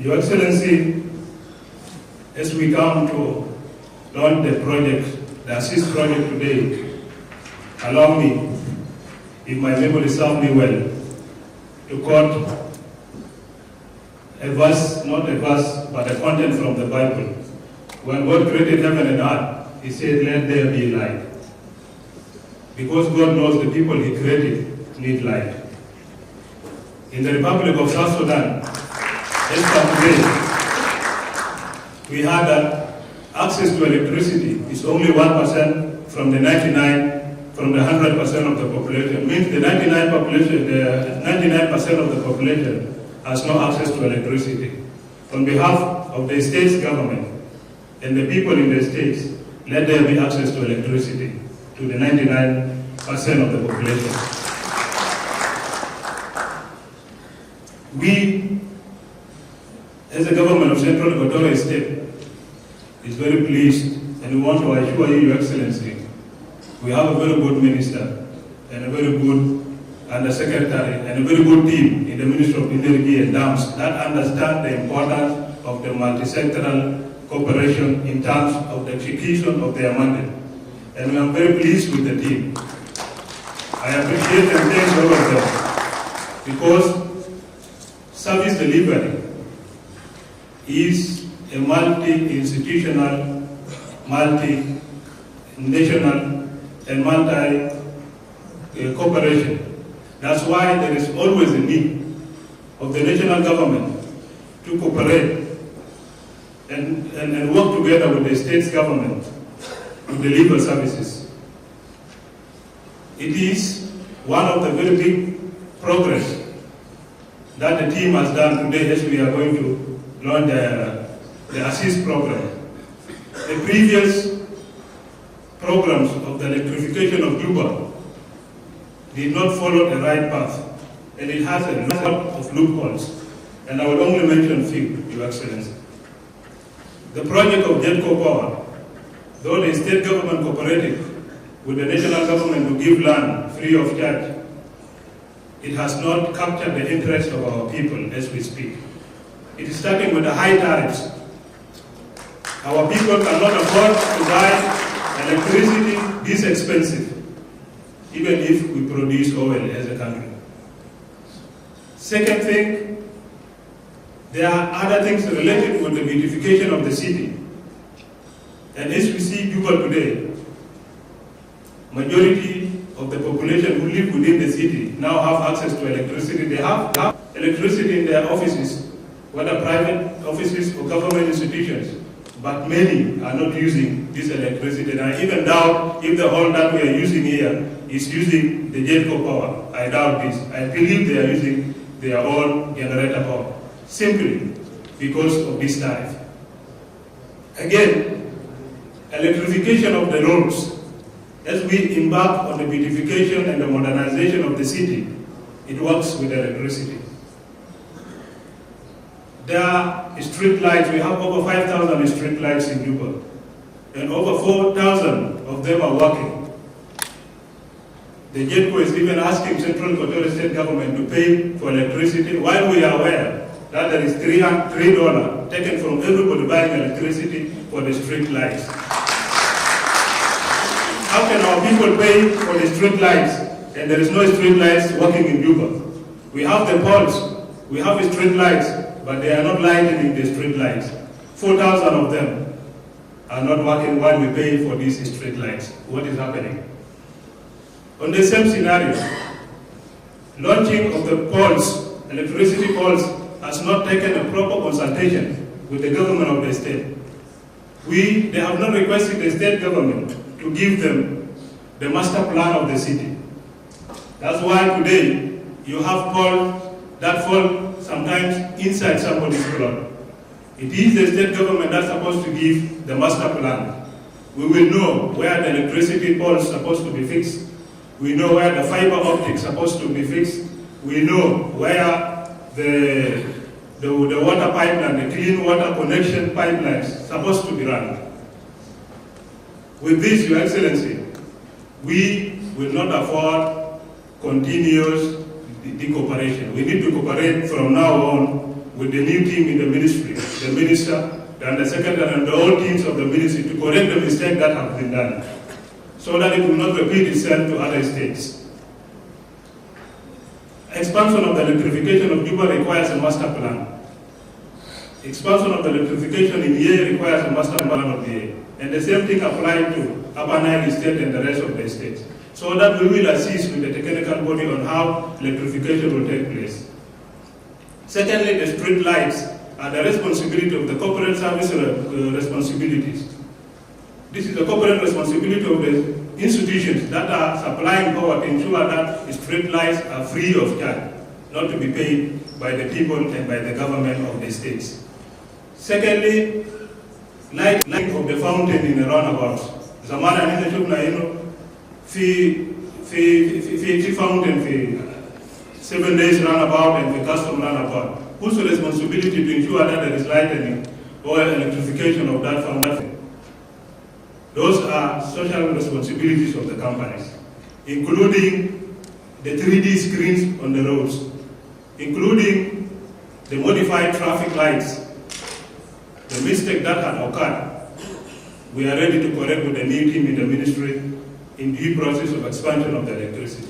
Your Excellency, as we come to launch the project, the ASSIST project today, allow me, if my memory serves me well, to quote a verse, not a verse, but a content from the Bible. When God created heaven and earth, He said, "Let there be light." Because God knows the people He created need light. In the Republic of South Sudan, as of today, we heard that access to electricity is only 1% from the 100% of the population. It means the 99% of the population has no access to electricity. On behalf of the state's government and the people in the states, let there be access to electricity to the 99% of the population. We, as the government of Central Equatoria State, is very pleased, and we want to assure you, Your Excellency, we have a very good minister and a very good undersecretary and a very good team in the Ministry of Energy and Dams that understand the importance of the multi-sectoral cooperation in terms of the execution of their mandate. And we are very pleased with the team. I appreciate and thank all of them because service delivery is a multi-institutional, multi-national, and multi-cooperation. That's why there is always a need of the national government to cooperate and work together with the state's government to deliver services. It is one of the very big progress that the team has done today as we are going to launch the ASSIST program. The previous programs of the electrification of Juba did not follow the right path, and it has a lot of loopholes. And I will only mention a few, Your Excellency. The project of gov't Power, though the state government cooperated with the national government to give land free of charge, it has not captured the interest of our people as we speak. It is starting with the high tariffs. Our people cannot afford to buy electricity this expensive, even if we produce oil as a country. Second thing, there are other things related with the beautification of the city. And as we see Juba today, majority of the population who live within the city now have access to electricity. They have electricity in their offices, whether private offices or government institutions, but many are not using this electricity. And I even doubt if the whole that we are using here is using the gov't power. I doubt this. I believe they are using their own generator power, simply because of this tariff. Again, electrification of the roads. As we embark on the beautification and the modernization of the city, it works with electricity. There are street lights. We have over 5,000 street lights in Juba, and over 4,000 of them are working. The gov't is even asking Central Equatoria State government to pay for electricity, while we are aware that there is $3 taken from everybody buying electricity for the street lights. How can our people pay for the street lights and there is no street lights working in Juba? We have the poles, we have the street lights, but they are not lighting the street lights. 4,000 of them are not working while we pay for these street lights. What is happening? On the same scenario, launching of the poles, electricity poles, has not taken a proper consultation with the government of the state. They have not requested the state government to give them the master plan of the city. That's why today you have poles that fall sometimes inside somebody's plot. It is the state government that's supposed to give the master plan. We will know where the electricity poles are supposed to be fixed. We know where the fiber optics are supposed to be fixed. We know where the water pipeline, the clean water connection pipelines supposed to be run. With this, Your Excellency, we will not afford continuous decooperation. We need to cooperate from now on with the new team in the ministry, the minister, the undersecretary, and the whole teams of the ministry to correct the mistake that have been done, so that it will not repeat itself to other states. Expansion of the electrification of Juba requires a master plan. Expansion of the electrification in Ye requires a master plan of Ye. And the same thing applies to Upper Nile State and the rest of the states. So that we will assist with the technical body on how electrification will take place. Secondly, the street lights are the responsibility of the corporate service responsibilities. This is the corporate responsibility of the institutions that are supplying power to ensure that street lights are free of charge, not to be paid by the people and by the government of the states. Secondly, lighting of the fountain in the roundabouts. Zamana nina shubna ino fi fountain fi 7 days roundabout and the custom roundabout. Whose responsibility to ensure that there is lighting or electrification of that fountain? Those are social responsibilities of the companies, including the 3D screens on the roads, including the modified traffic lights. The mistake that had occurred, we are ready to correct with the new team in the ministry in due process of expansion of the electricity.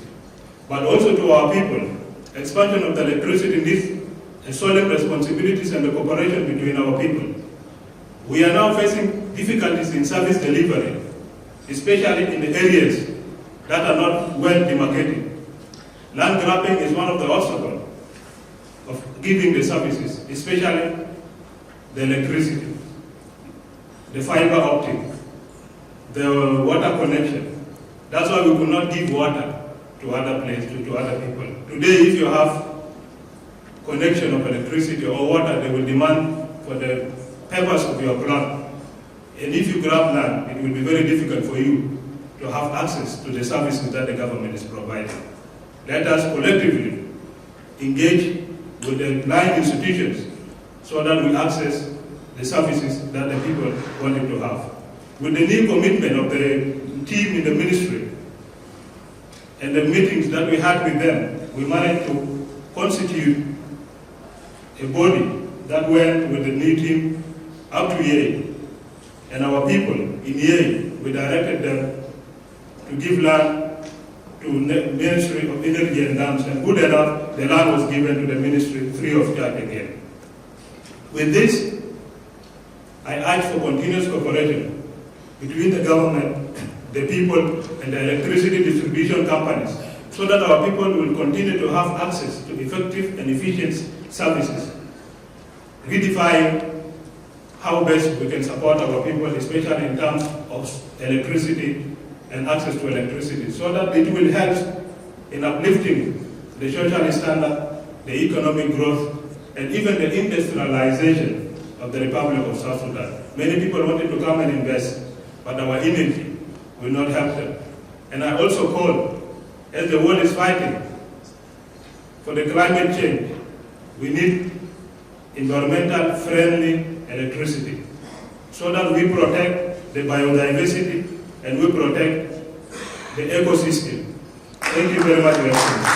But also to our people, expansion of the electricity needs solemn responsibilities and the cooperation between our people. We are now facing difficulties in service delivery, especially in the areas that are not well demarcated. Land grabbing is one of the obstacles of giving the services, especially the electricity, the fiber optic, the water connection. That's why we could not give water to other places, to other people. Today, if you have connection of electricity or water, they will demand for the purpose of your plot. And if you grab land, it will be very difficult for you to have access to the services that the government is providing. Let us collectively engage with the line institutions so that we access the services that the people wanted to have. With the new commitment of the team in the ministry and the meetings that we had with them, we managed to constitute a body that went with the new team up to Ye. And our people in Ye, we directed them to give land to the Ministry of Energy and Dams, and good enough, the land was given to the ministry free of charge again. With this, I urge for continuous cooperation between the government, the people, and the electricity distribution companies, so that our people will continue to have access to effective and efficient services, redefine how best we can support our people, especially in terms of electricity and access to electricity, so that it will help in uplifting the social standard, the economic growth, and even the industrialization of the Republic of South Sudan. Many people wanted to come and invest, but our energy will not help them. And I also call, as the world is fighting for the climate change, we need environmental friendly electricity so that we protect the biodiversity and we protect the ecosystem. Thank you very much, Your Excellency.